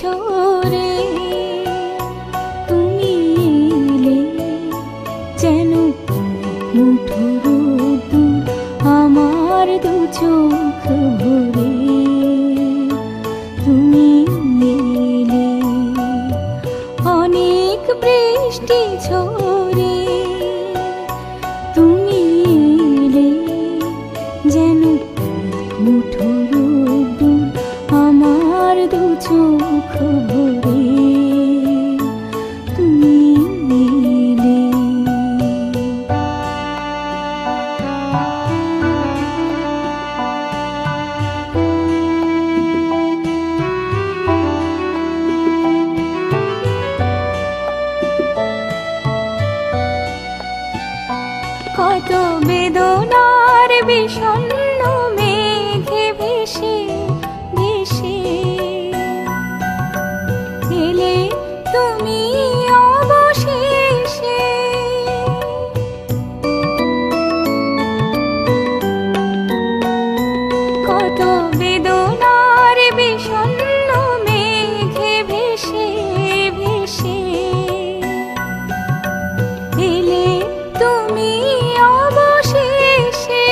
ঝরে তুমি এলে যেন মুঠো রোদ্দুর আমার দু চোখ ভরে তুমি এলে অনেক বৃষ্টি ঝরে তুমি এলে যেন মুঠো রোদ্দুর আমার দু চোখ ভরে তুমি এলে। কত বেদনার বিষণ্ণ মেঘে ভেসে ভেসে এলে তুমি অবশেষে কত বেদনার বিষণ্ণ মেঘে ভেসে ভেসে এলে তুমি অবশেষে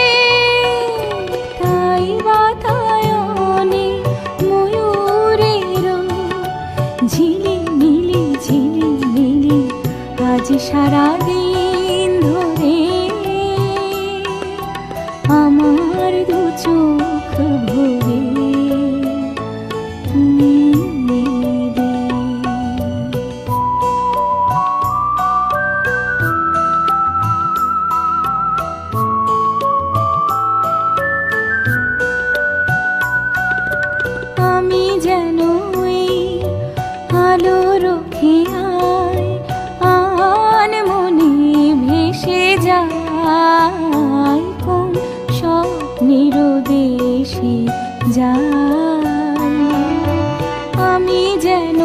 তাই বাতায়নে ময়ূরের ঝিলিমিলি ঝিলিমিলি আজ সারাদিন ধরে আমার দু চোখ ভরে তুমি এলে। আমি যেন আলোর খেয়ায় আনমনে ভেসে যায় কোন স্বপ্নের দেশে যায় আমি যেন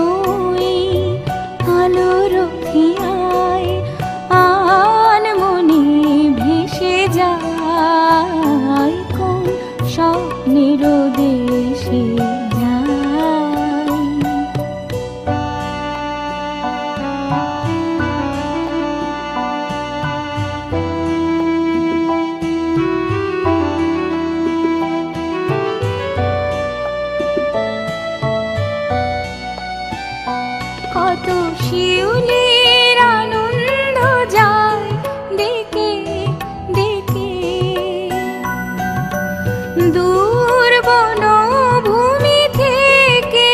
আলোর খেয়ায় আনমনে ভেসে যায় কোন স্বপ্নের দেশে কত শিউলির আনন্দ যায় ডেকে ডেকে দূর বনভূমি থেকে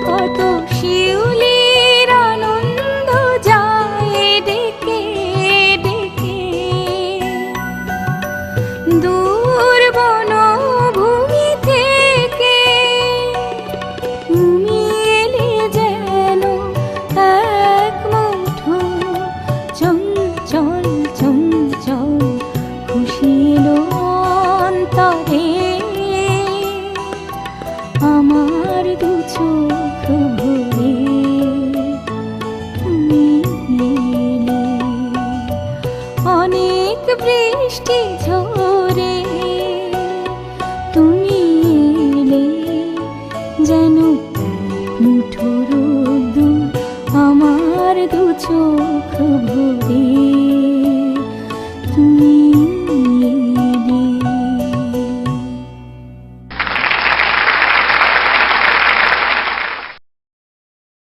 কত শিউলির আনন্দ যায় ডেকে ডেকে দূর বনভূমি থেকে তুমি এলে যেন এক মুঠো চঞ্চল চঞ্চল খুশি এলো অন্তরে আমার দু চোখ ভরে তুমি এলে অনেক বৃষ্টি ঝরে তুমি এলে যেন মুঠো রোদ্দুর আমার দু চোখ